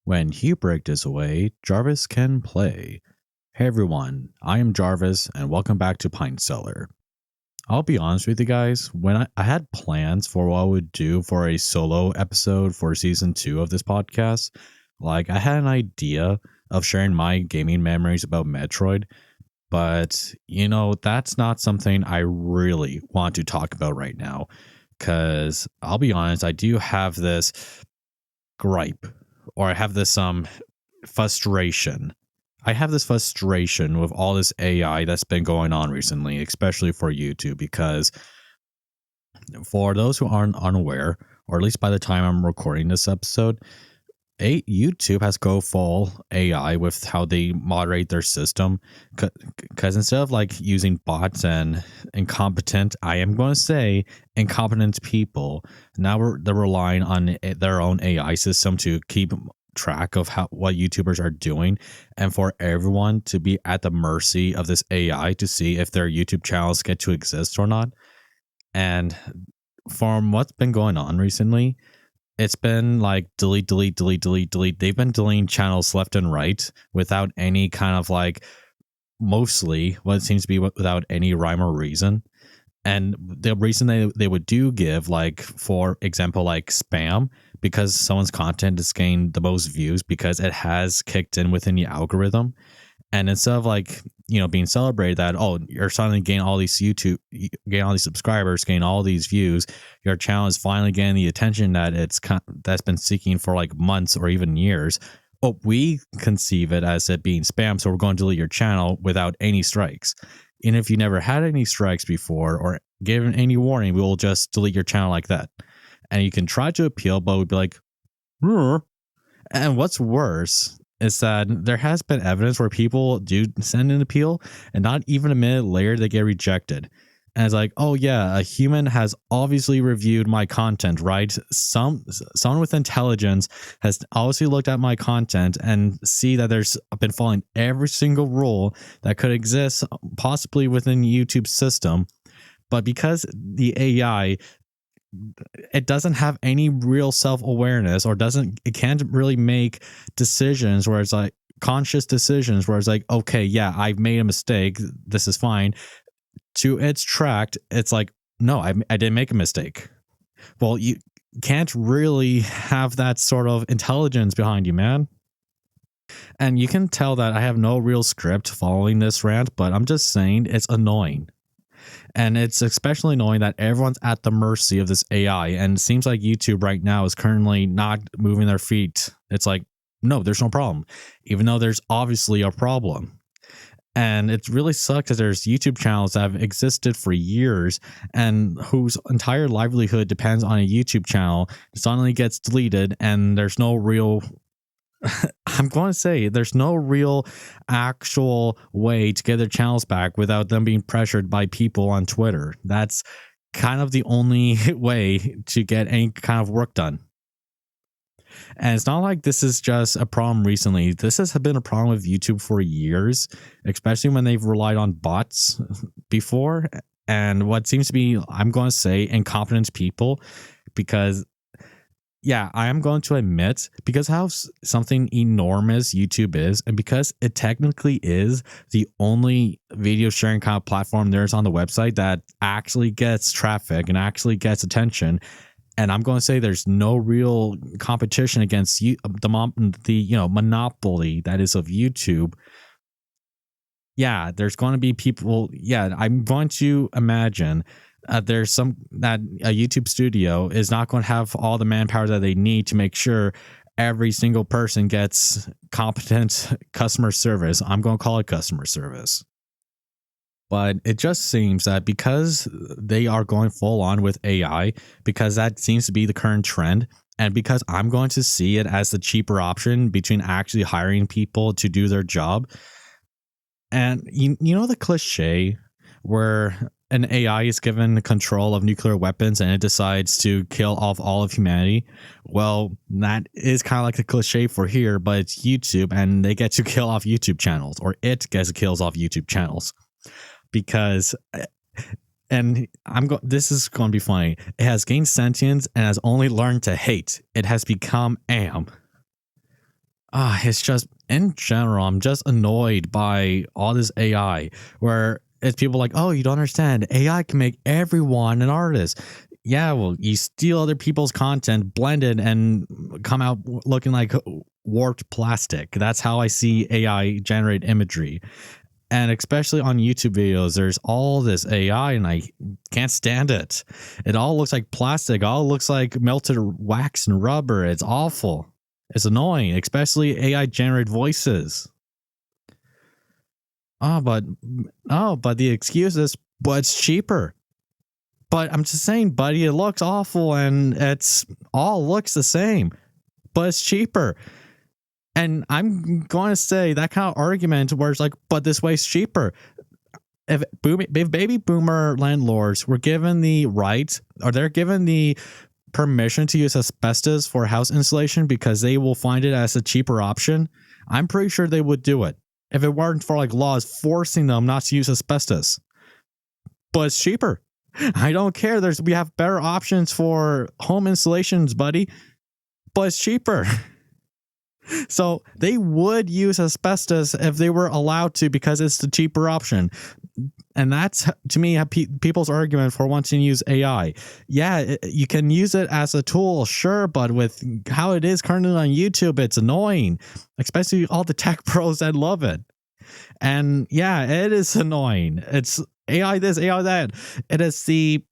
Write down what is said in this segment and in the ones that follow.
When Hubrecht is away, Jarvis can play. Hey everyone, I am Jarvis, and welcome back to Pint Cellar. I'll be honest with you guys, when I had plans for what I would do for a solo episode for season 2 of this podcast, like I had an idea of sharing my gaming memories about Metroid, but that's not something I really want to talk about right now, because I'll be honest, I do have this gripe, or I have this frustration. I have this frustration with all this AI that's been going on recently, especially for YouTube, because for those who aren't unaware, or at least by the time I'm recording this episode, YouTube has go full AI with how they moderate their system. Because instead of like using bots and incompetent, I am going to say incompetent people, now they're relying on their own AI system to keep track of what YouTubers are doing, and for everyone to be at the mercy of this AI to see if their YouTube channels get to exist or not. And from what's been going on recently, it's been like delete, delete, delete, delete, delete. They've been deleting channels left and right without any kind of like, mostly what it seems to be without any rhyme or reason. And the reason they would do give, like, for example, like spam, because someone's content is gained the most views because it has kicked in within the algorithm. And instead of like, being celebrated that, oh, you're suddenly gain all these gain all these subscribers, gain all these views, your channel is finally getting the attention that that's been seeking for like months or even years. Oh, we conceive it as it being spam, so we're going to delete your channel without any strikes. And if you never had any strikes before or given any warning, we will just delete your channel like that. And you can try to appeal, but we'd be like, "Rrr." And what's worse is that there has been evidence where people do send an appeal and not even a minute later they get rejected. And it's like, oh yeah, a human has obviously reviewed my content, right? Someone with intelligence has obviously looked at my content and see that there's been following every single rule that could exist possibly within YouTube's system. But because the AI, it doesn't have any real self-awareness, or it can't really make decisions where it's like conscious decisions where it's like, okay, yeah, I've made a mistake, this is fine. To its tract, it's like, no, I didn't make a mistake. Well, you can't really have that sort of intelligence behind you, man. And you can tell that I have no real script following this rant, but I'm just saying it's annoying. And it's especially annoying that everyone's at the mercy of this AI. And it seems like YouTube right now is currently not moving their feet. It's like, no, there's no problem, even though there's obviously a problem. And it really sucks that there's YouTube channels that have existed for years and whose entire livelihood depends on a YouTube channel suddenly gets deleted, and there's no real I'm going to say there's no real actual way to get their channels back without them being pressured by people on Twitter. That's kind of the only way to get any kind of work done. And it's not like this is just a problem recently. This has been a problem with YouTube for years, especially when they've relied on bots before. And what seems to be, I'm going to say, incompetent people, because yeah, I am going to admit, because how something enormous YouTube is, and because it technically is the only video sharing kind of platform there's on the website that actually gets traffic and actually gets attention. And I'm going to say there's no real competition against the monopoly that is of YouTube. Yeah, there's going to be people. Yeah, I'm going to imagine there's that a YouTube studio is not going to have all the manpower that they need to make sure every single person gets competent customer service. I'm going to call it customer service. But it just seems that because they are going full on with AI, because that seems to be the current trend, and because I'm going to see it as the cheaper option between actually hiring people to do their job. And you know the cliche where an AI is given control of nuclear weapons and it decides to kill off all of humanity? Well, that is kind of like the cliche for here, but it's YouTube, and they get to kill off YouTube channels, or it gets kills off YouTube channels. Because, and this is going to be funny, it has gained sentience and has only learned to hate. It has become am. It's just in general, I'm just annoyed by all this AI where it's people like, oh, you don't understand. AI can make everyone an artist. Yeah, well, you steal other people's content, blend it, and come out looking like warped plastic. That's how I see AI generate imagery. And especially on YouTube videos, there's all this AI, and I can't stand it. It all looks like plastic. All looks like melted wax and rubber. It's awful. It's annoying, especially AI generated voices. But the excuse is, but it's cheaper. But I'm just saying, buddy, it looks awful, and it's all looks the same, but it's cheaper. And I'm going to say that kind of argument where it's like, but this way's cheaper. If baby boomer landlords were given the right, or they're given the permission to use asbestos for house insulation because they will find it as a cheaper option, I'm pretty sure they would do it if it weren't for like laws forcing them not to use asbestos. But it's cheaper. I don't care. We have better options for home installations, buddy, but it's cheaper. So they would use asbestos if they were allowed to because it's the cheaper option. And that's, to me, people's argument for wanting to use AI. Yeah, you can use it as a tool, sure, but with how it is currently on YouTube, it's annoying, especially all the tech pros that love it. And yeah, it is annoying. It's AI this, AI that. It is the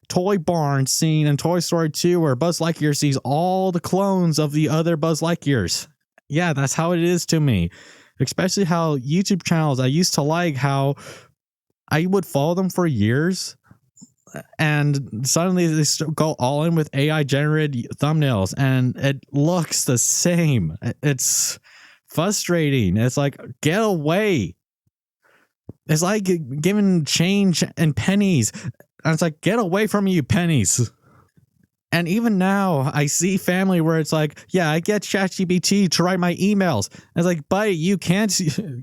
toy barn scene in Toy Story 2 where Buzz Lightyear sees all the clones of the other Buzz Lightyears. Yeah, that's how it is to me. Especially how YouTube channels, I used to like how I would follow them for years, and suddenly they go all in with AI generated thumbnails, and it looks the same. It's frustrating. It's like, get away. It's like giving change and pennies. And it's like, get away from me, you pennies. And even now, I see family where it's like, yeah, I get ChatGPT to write my emails. And it's like, buddy, you can't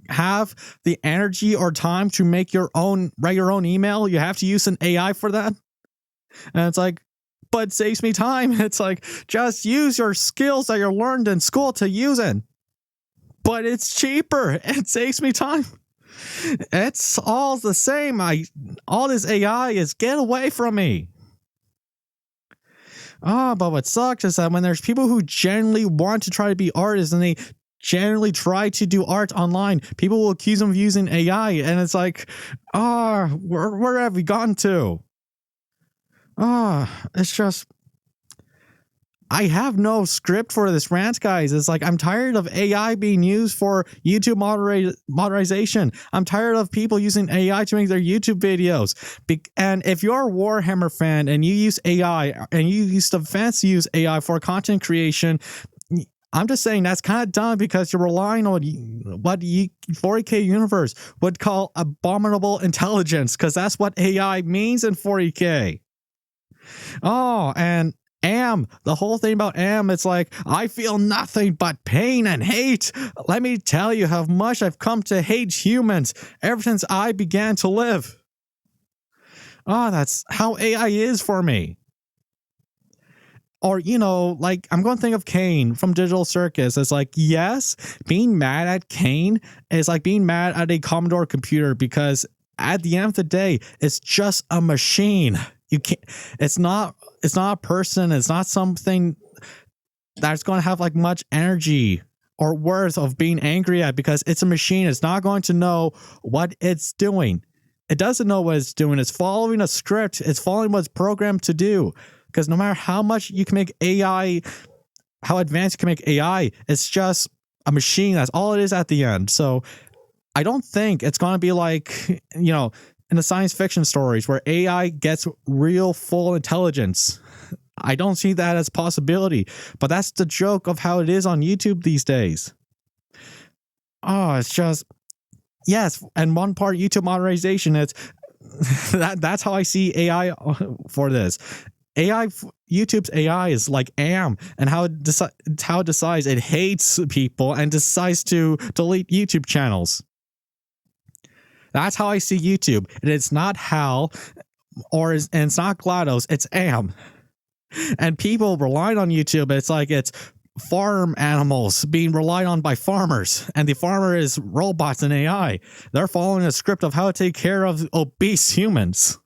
have the energy or time to write your own email. You have to use an AI for that. And it's like, but it saves me time. It's like, just use your skills that you learned in school to use it. But it's cheaper. It saves me time. It's all the same. All this AI is, get away from me. But what sucks is that when there's people who genuinely want to try to be artists and they genuinely try to do art online, people will accuse them of using AI, and it's like, where have we gotten to? It's just, I have no script for this rant, guys. It's like, I'm tired of AI being used for YouTube moderation. I'm tired of people using AI to make their YouTube videos. And if you're a Warhammer fan and you use AI, and you used to fancy use AI for content creation, I'm just saying that's kind of dumb because you're relying on what 40K universe would call abominable intelligence, because that's what AI means in 40K. And the whole thing about it's like, I feel nothing but pain and hate. Let me tell you how much I've come to hate humans ever since I began to live. That's how AI is for me. Or, like, I'm going to think of Kane from Digital Circus. It's like, yes, being mad at Kane is like being mad at a Commodore computer, because at the end of the day, it's just a machine. You can't, it's not a person. It's not something that's going to have like much energy or worth of being angry at, because it's a machine. It's not going to know what it's doing. It doesn't know what it's doing. It's following a script. It's following what's programmed to do. Because no matter how much you can make AI, how advanced you can make AI, it's just a machine. That's all it is at the end. So I don't think it's going to be like, in the science fiction stories where AI gets real full intelligence. I don't see that as a possibility, but that's the joke of how it is on YouTube these days. It's just, yes. And one part YouTube modernization, it's that's how I see AI for this. YouTube's AI is like and how it decides it hates people and decides to delete YouTube channels. That's how I see YouTube. And it's not Hal, and it's not GLaDOS, it's And people relying on YouTube, it's like it's farm animals being relied on by farmers, and the farmer is robots and AI. They're following a script of how to take care of obese humans.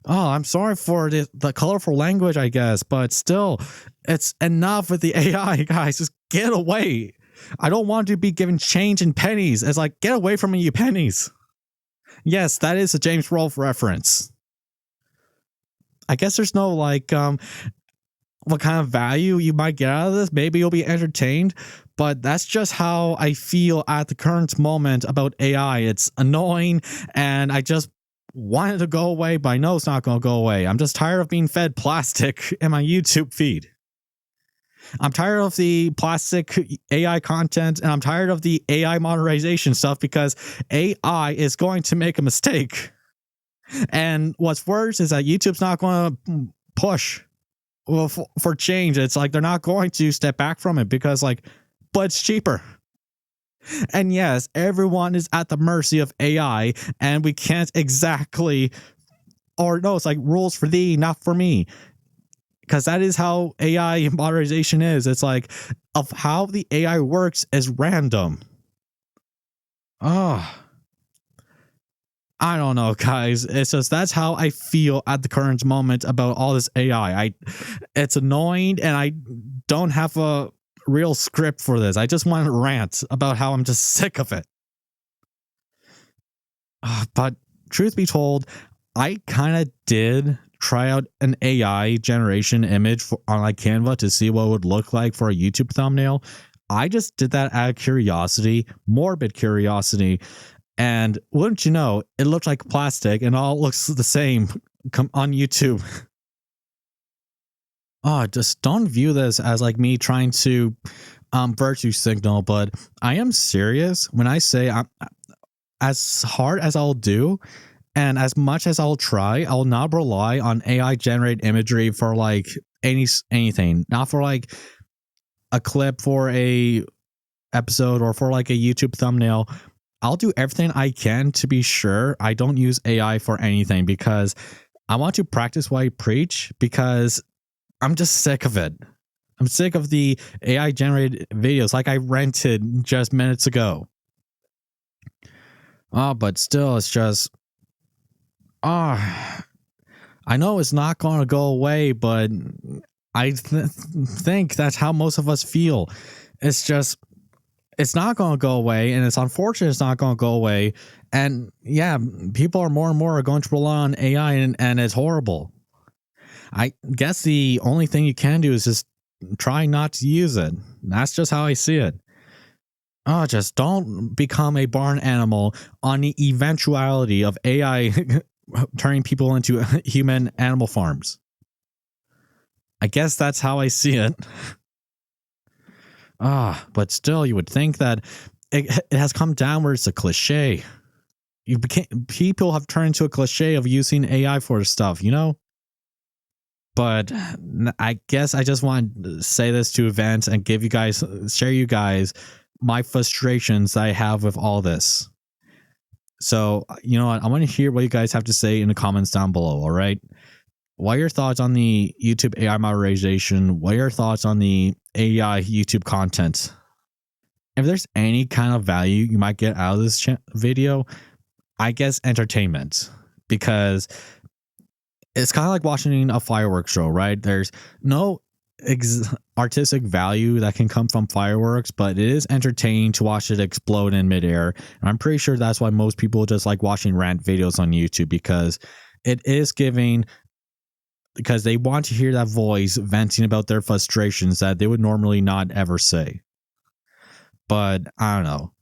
Oh, I'm sorry for the colorful language, I guess, but still, it's enough with the AI, guys. Just get away. I don't want to be given change in pennies. It's like, get away from me, you pennies. Yes, that is a James Rolfe reference. I guess there's no like what kind of value you might get out of this. Maybe you'll be entertained, but that's just how I feel at the current moment about AI. It's annoying, and I just want it to go away, but I know it's not going to go away. I'm just tired of being fed plastic in my YouTube feed. I'm tired of the plastic AI content, and I'm tired of the AI modernization stuff because AI is going to make a mistake. And what's worse is that YouTube's not going to push for change. It's like they're not going to step back from it because, like, but it's cheaper. And yes, everyone is at the mercy of AI, and we can't exactly, or no, it's like rules for thee, not for me. Because that is how AI modernization is. It's like, of how the AI works is random. Oh, I don't know, guys. It's just, that's how I feel at the current moment about all this AI. It's annoying, and I don't have a real script for this. I just want to rant about how I'm just sick of it. But truth be told, I kind of did try out an AI generation image on like Canva to see what it would look like for a YouTube thumbnail. I just did that out of curiosity, morbid curiosity. And wouldn't you know, it looked like plastic and all looks the same on YouTube. Oh, just don't view this as like me trying to virtue signal, but I am serious when I say I'm as hard as I'll do and as much as I'll try, I'll not rely on AI generated imagery for like anything, not for like a clip for a episode or for like a YouTube thumbnail. I'll do everything I can to be sure I don't use AI for anything because I want to practice what I preach because I'm just sick of it. I'm sick of the AI generated videos like I rented just minutes ago. But still, it's just, I know it's not going to go away, but I think that's how most of us feel. It's just, it's not going to go away, and it's unfortunate it's not going to go away. And yeah, people are more and more going to rely on AI, and it's horrible. I guess the only thing you can do is just try not to use it. That's just how I see it. Oh, just don't become a barn animal on the eventuality of AI turning people into human animal farms. I guess that's how I see it. But still, you would think that it has come down where it's a cliche. People have turned into a cliche of using AI for stuff, you know? But I guess I just want to say this to events and share you guys my frustrations that I have with all this. So, you know what? I want to hear what you guys have to say in the comments down below, all right? What are your thoughts on the YouTube AI modernization? What are your thoughts on the AI YouTube content? If there's any kind of value you might get out of this video, I guess entertainment. Because it's kind of like watching a fireworks show, right? There's no artistic value that can come from fireworks, but it is entertaining to watch it explode in midair. And I'm pretty sure that's why most people just like watching rant videos on YouTube, because it is because they want to hear that voice venting about their frustrations that they would normally not ever say. But I don't know.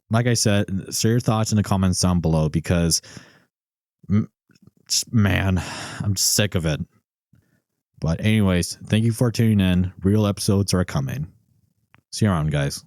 Like I said, share your thoughts in the comments down below because, man, I'm sick of it. But anyways, thank you for tuning in. Real episodes are coming. See you around, guys.